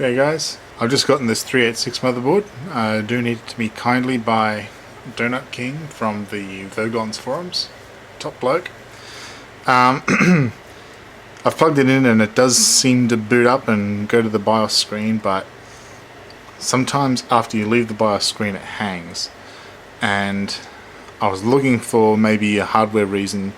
Okay guys, I've just gotten this 386 motherboard, donated to me kindly by Donut King from the Vogons forums. Top bloke. I've plugged it in and it does seem to boot up and go to the BIOS screen, but sometimes after you leave the BIOS screen it hangs. And I was looking for maybe a hardware reason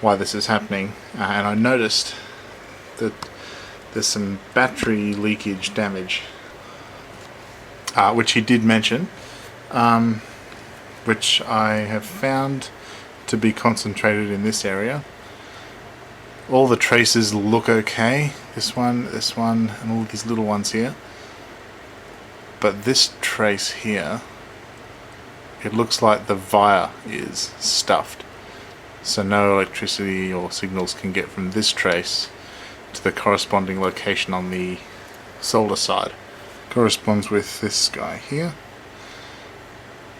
why this is happening, and I noticed that there's some battery leakage damage, which he did mention, which I have found to be concentrated in this area. All the traces look okay, this one, and all these little ones here, but this trace here, it looks like the via is stuffed, so no electricity or signals can get from this trace to the corresponding location on the solder side. Corresponds with this guy here,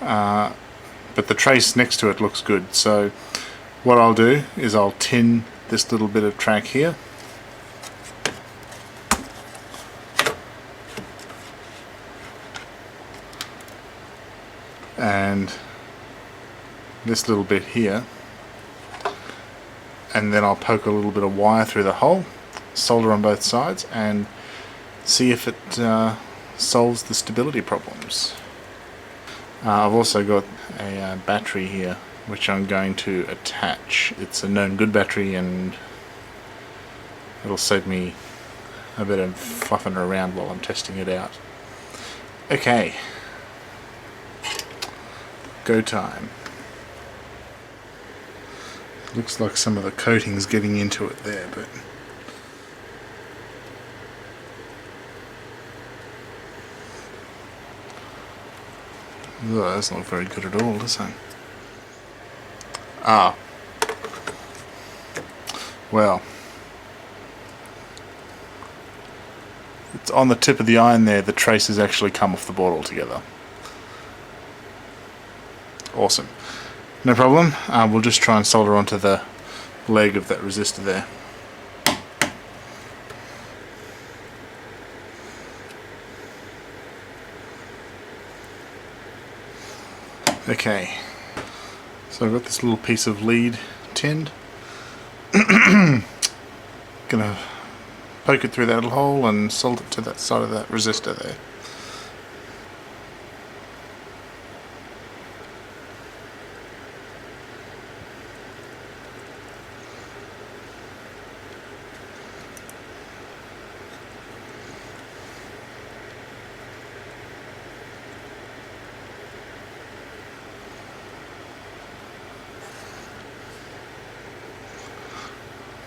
but the trace next to it looks good. So what I'll do is I'll tin this little bit of track here, and this little bit here, and then I'll poke a little bit of wire through the hole, solder on both sides, and see if it solves the stability problems. I've also got a battery here which I'm going to attach. It's a known good battery and it'll save me a bit of fluffing around while I'm testing it out. Okay, go time. Looks like some of the coating's getting into it there, but that's not very good at all, is it? Well, it's on the tip of the iron there. The trace has actually come off the board altogether. Awesome. No problem. We'll just try and solder onto the leg of that resistor there. Okay, so I've got this little piece of lead tinned. Gonna poke it through that little hole and solder it to that side of that resistor there.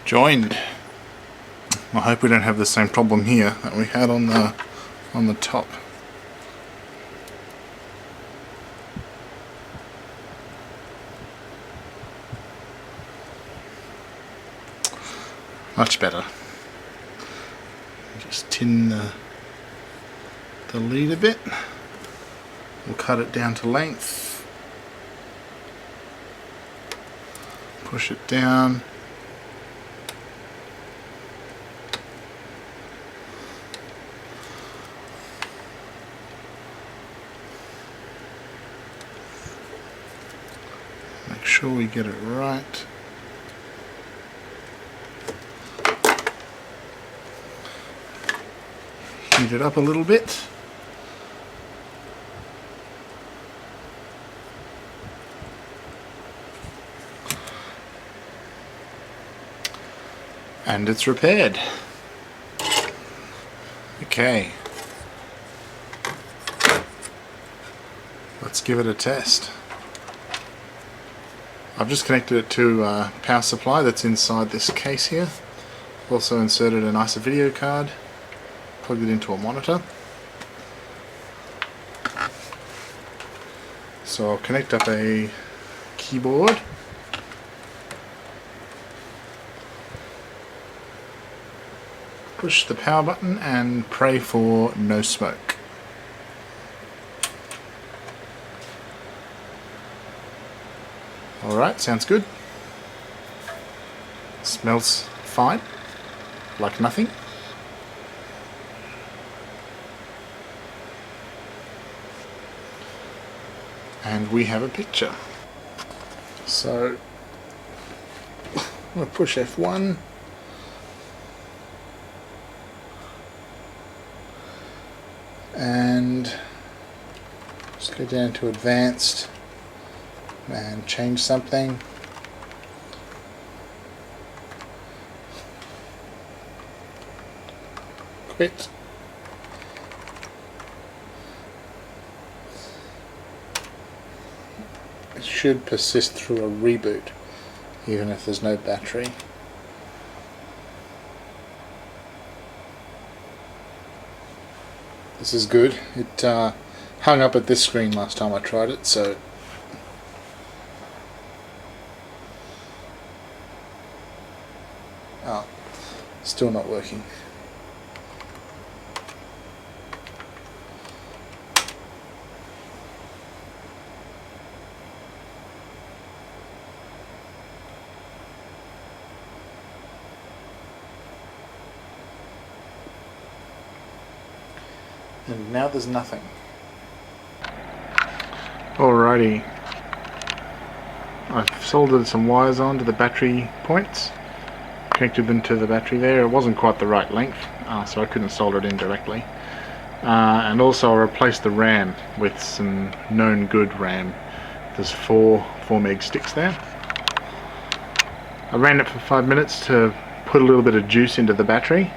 Joined. I hope we don't have the same problem here that we had on the top. Much better. Just tin the lead a bit. We'll cut it down to length. Push it down. Make sure we get it right. Heat it up a little bit. And it's repaired. Okay. Let's give it a test. I've just connected it to a power supply that's inside this case here. Also inserted an ISA video card, plugged it into a monitor. So I'll connect up a keyboard. Push the power button and pray for no smoke. Alright, sounds good. Smells fine, like nothing. and we have a picture. So I'm going to push F1. And just go down to advanced and change something. Quit. It should persist through a reboot, even if there's no battery. This is good. It hung up at this screen last time I tried it, so still not working. And now there's nothing. Alrighty. I've soldered some wires onto the battery points. Connected them to the battery there. It wasn't quite the right length, so I couldn't solder it in directly. And also I replaced the RAM with some known good RAM. There's 4 meg sticks there. I ran it for 5 minutes to put a little bit of juice into the battery.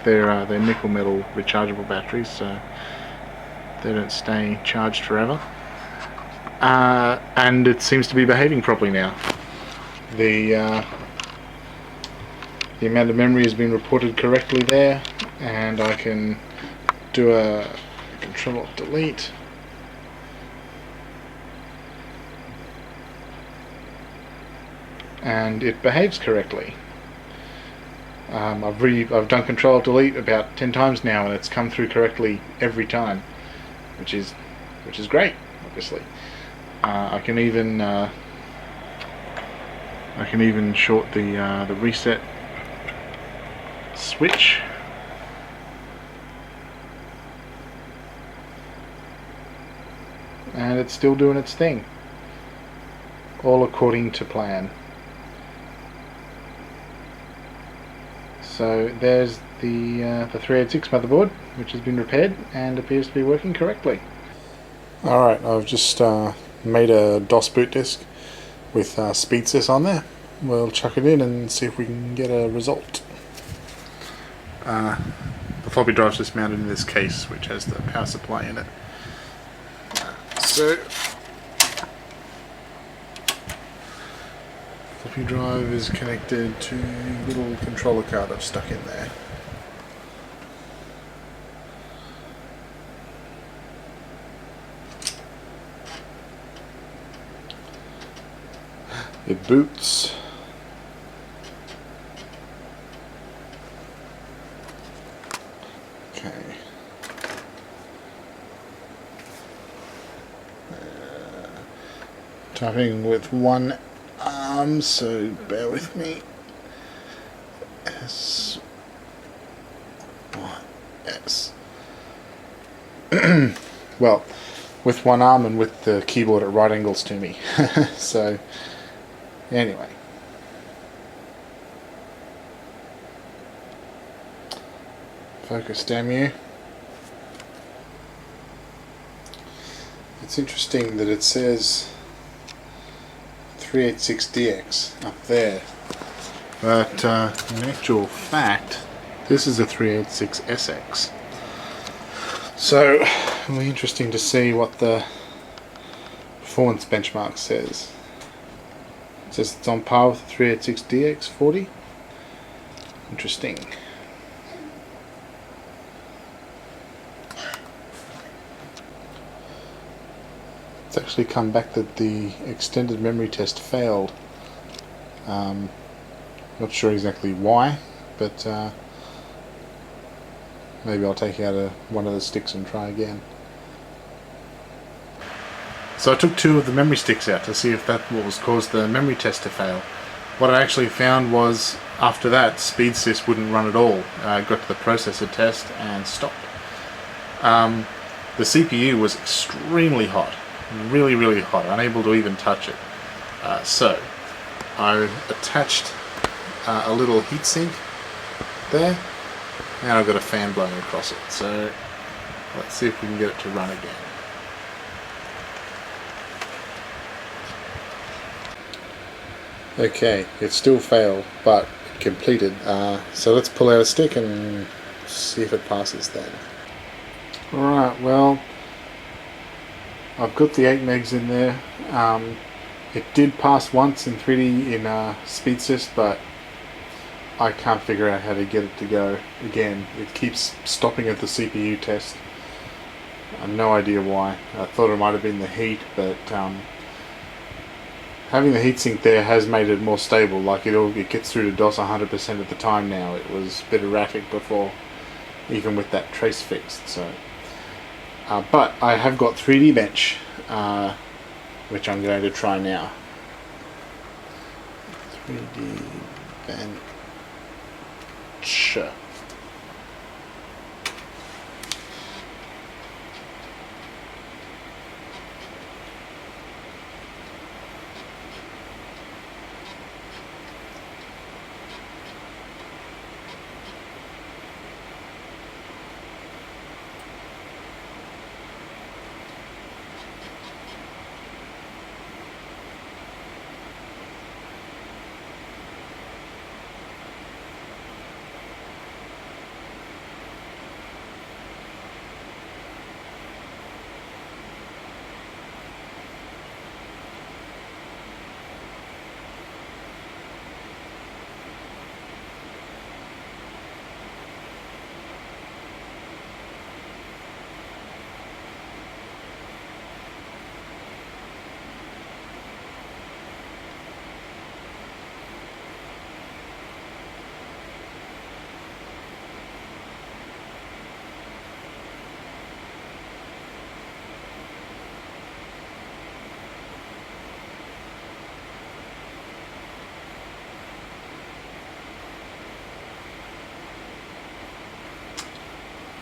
They're nickel metal rechargeable batteries, so they don't stay charged forever. And it seems to be behaving properly now. The amount of memory has been reported correctly there, and I can do a Control-Alt-Delete. And it behaves correctly. I've done Control-Delete about 10 times now, and it's come through correctly every time, which is great. Obviously, I can even short the reset switch. And it's still doing its thing, all according to plan. So there's the 386 motherboard, which has been repaired and appears to be working correctly. Alright, I've just made a DOS boot disk with SpeedSys on there. We'll chuck it in and see if we can get a result. The floppy drive's just mounted in this case, which has the power supply in it. So floppy drive is connected to a little controller card I've stuck in there. It boots. Okay. Typing with one arm, so bear with me. S. Well, with one arm and with the keyboard at right angles to me. So, anyway. Focus, damn you. It's interesting that it says 386DX up there, but in actual fact this is a 386SX. So it'll be interesting to see what the performance benchmark says. It says it's on par with the 386DX40. Interesting. It's actually come back that the extended memory test failed. Not sure exactly why, but maybe I'll take out one of the sticks and try again. So I took 2 of the memory sticks out to see if that was caused the memory test to fail. What I actually found was, after that, SpeedSys wouldn't run at all. I got to the processor test and stopped. The CPU was extremely hot. really hot, unable to even touch it. So I attached a little heatsink there, and I've got a fan blowing across it. So let's see if we can get it to run again. Okay, it still failed, but it completed. So let's pull out a stick and see if it passes then. Alright, well, I've got the 8 megs in there. It did pass once in 3D in SpeedSys, but I can't figure out how to get it to go again. It keeps stopping at the CPU test. I have no idea why. I thought it might have been the heat, but having the heatsink there has made it more stable. Like it gets through to DOS 100% of the time now. It was a bit erratic before, even with that trace fixed. So, but I have got 3D Bench, which I'm going to try now. 3D Bench.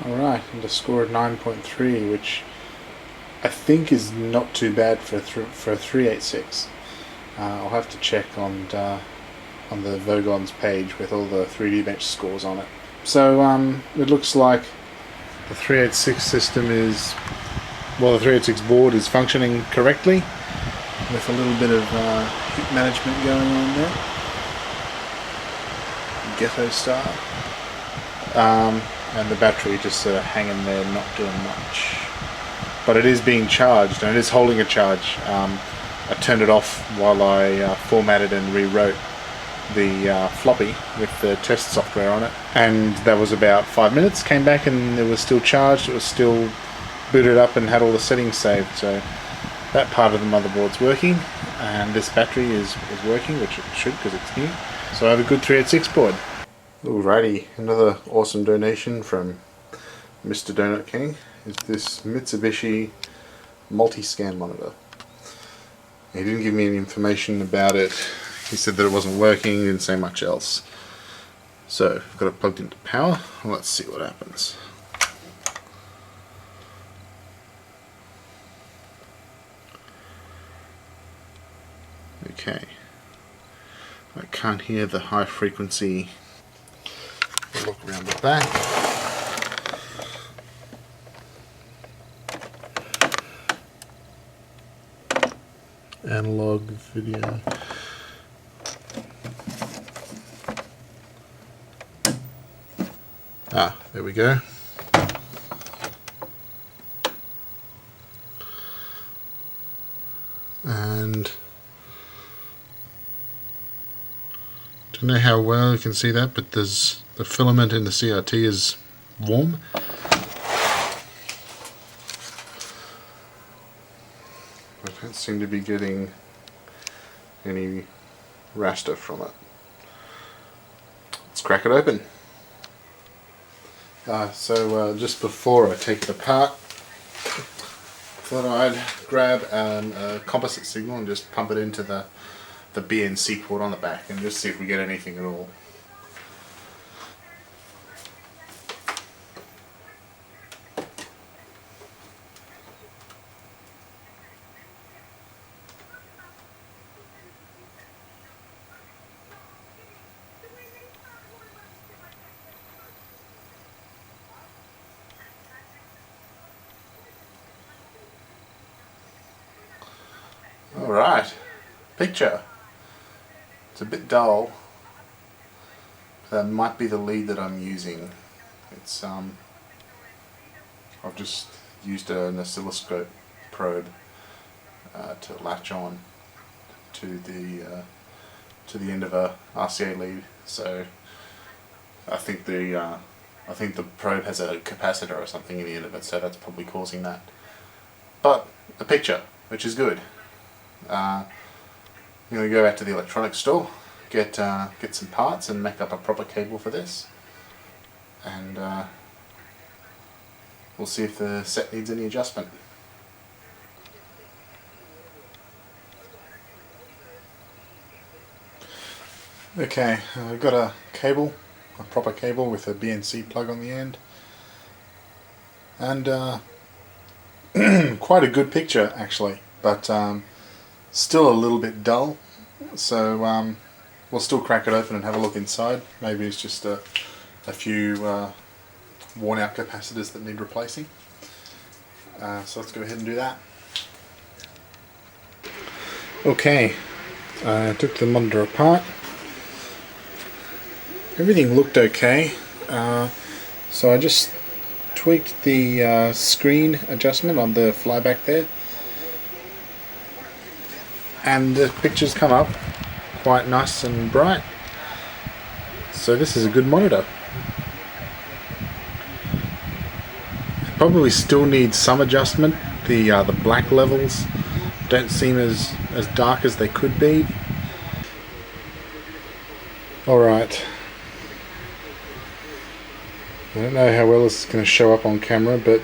Alright, and a score of 9.3, which I think is not too bad for a 386. I'll have to check on the Vogon's page with all the 3D Bench scores on it. So it looks like the 386 system is, well, the 386 board is functioning correctly with a little bit of heat management going on there, ghetto style. And the battery just hanging there, not doing much. But it is being charged, and it is holding a charge. I turned it off while I formatted and rewrote the floppy with the test software on it. And that was about 5 minutes. Came back and it was still charged. It was still booted up and had all the settings saved. So that part of the motherboard's working, and this battery is working, which it should because it's new. So I have a good 386 board. Alrighty, another awesome donation from Mr. Donut King is this Mitsubishi multi-scan monitor. He didn't give me any information about it. He said that it wasn't working, he didn't say much else. So, I've got it plugged into power. Let's see what happens. Okay. I can't hear the high frequency. Look around the back. Analog video. There we go. And don't know how well you can see that, but there's the filament in the CRT is warm. I don't seem to be getting any raster from it. Let's crack it open. So just before I take it apart, thought I'd grab a composite signal and just pump it into the BNC port on the back and just see if we get anything at all. Alright, picture. It's a bit dull. That might be the lead that I'm using. It's I've just used an oscilloscope probe to latch on to the end of a RCA lead. So I think the probe has a capacitor or something in the end of it, so that's probably causing that. But a picture, which is good. I'm going to go out to the electronics store, get some parts and make up a proper cable for this, and we'll see if the set needs any adjustment. Okay, I've got a cable, a proper cable with a BNC plug on the end, and quite a good picture actually, but still a little bit dull, so we'll still crack it open and have a look inside. Maybe it's just a few worn out capacitors that need replacing. So let's go ahead and do that. Okay, I took the monitor apart. Everything looked okay, so I just tweaked the screen adjustment on the flyback there, and the pictures come up quite nice and bright. So this is a good monitor. It probably still needs some adjustment. The black levels don't seem as dark as they could be. Alright. I don't know how well this is going to show up on camera, but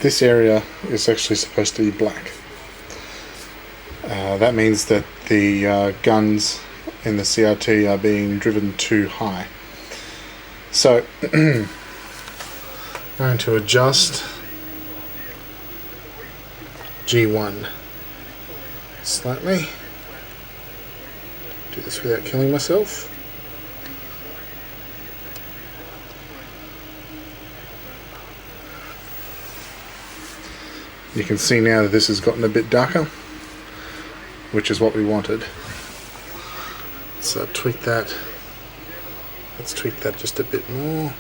this area is actually supposed to be black. That means that the guns in the CRT are being driven too high. So, I'm going to adjust G1 slightly. Do this without killing myself. You can see now that this has gotten a bit darker, which is what we wanted. So tweak that. Let's tweak that just a bit more.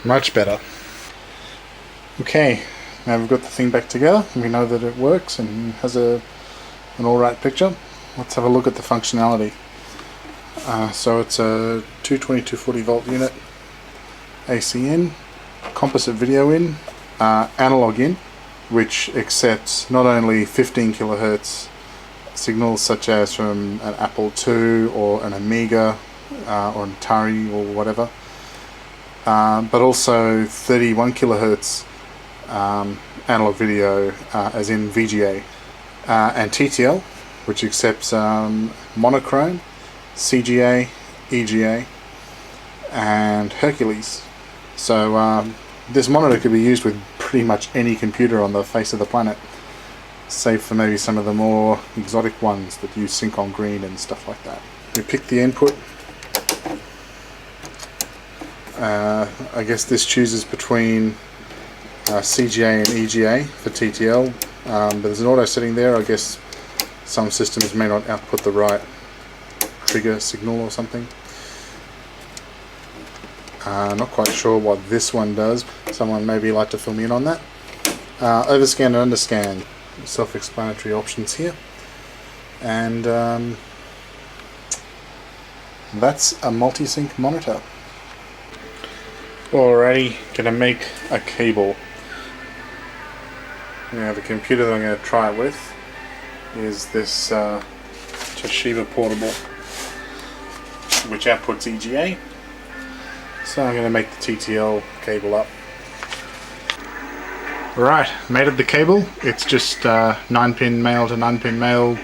Much better. Okay, now we've got the thing back together. We know that it works and has an alright picture. Let's have a look at the functionality. So it's a 220-240 volt unit, AC in, composite video in, analog in, which accepts not only 15 kilohertz signals such as from an Apple II or an Amiga or an Atari or whatever, but also 31 kilohertz analog video as in VGA, and TTL, which accepts monochrome, CGA, EGA, and Hercules. So this monitor could be used with pretty much any computer on the face of the planet, save for maybe some of the more exotic ones that use sync on green and stuff like that. We pick the input. I guess this chooses between CGA and EGA for TTL, but there's an auto setting there. I guess some systems may not output the right trigger signal or something. Not quite sure what this one does. Someone maybe like to fill me in on that. Overscan and underscan, self-explanatory options here, and that's a multi-sync monitor. Alrighty, gonna make a cable. Now the computer that I'm going to try it with is this Toshiba portable, which outputs EGA. So I'm going to make the TTL cable up. Right, made up the cable. It's just 9-pin male to 9-pin male,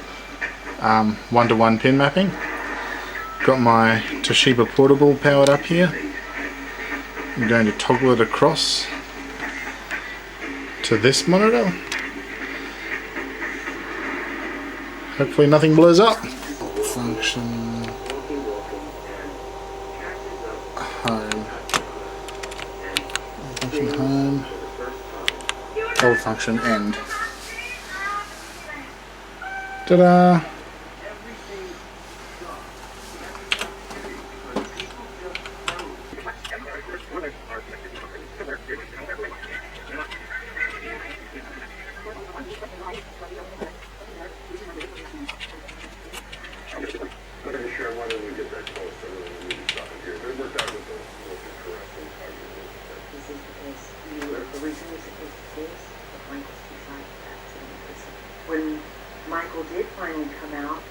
1-to-1 pin mapping. Got my Toshiba portable powered up here. I'm going to toggle it across to this monitor. Hopefully nothing blows up. Function home. hold function end. Ta-da! When Michael did finally come out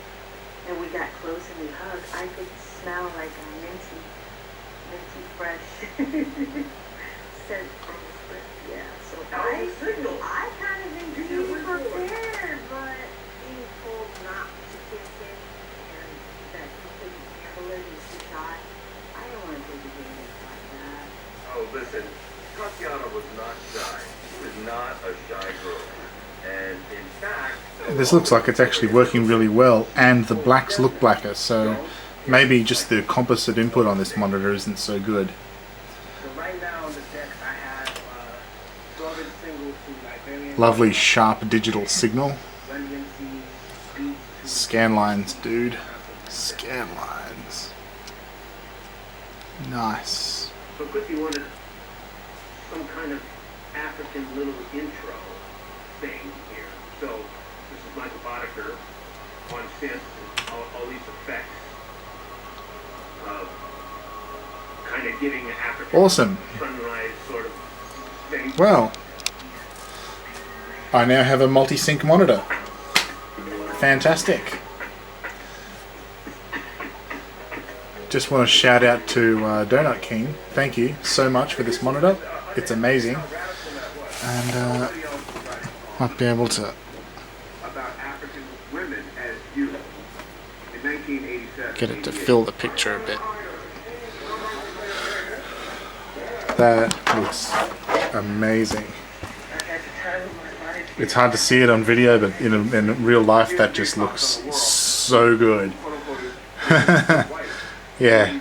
and we got close and we hugged, I could smell like a minty fresh scent from his breath. Yeah, so I kind of been being prepared, but being told not to kiss it and that he couldn't handle it, he's too shy. I don't want to take advantage like that. Oh, listen, Tatiana was not shy. She was not a shy girl. And in fact, This looks like it's actually working really well, and the blacks look blacker, so maybe just the composite input on this monitor isn't so good. So right now on the deck I have 12-inch single to Liberian. Lovely sharp digital signal. Run DMC, beats, Scan lines, dude. Scan lines. Nice. So Chrissy wanted some kind of African little intro thing here. So this is Michael Boddicker on synth and all these effects. Kind of giving an African Awesome. sunrise sort of thing. Well, I now have a multi-sync monitor. Fantastic. Just want to shout out to Donut King. Thank you so much for this monitor. It's amazing. And might be able to About African women as you in 1987. get it to fill the picture a bit. That looks amazing. It's hard to see it on video, but in real life that just looks so good. Yeah.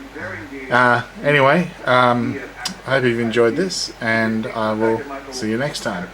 Anyway, I hope you've enjoyed this, and I will see you next time.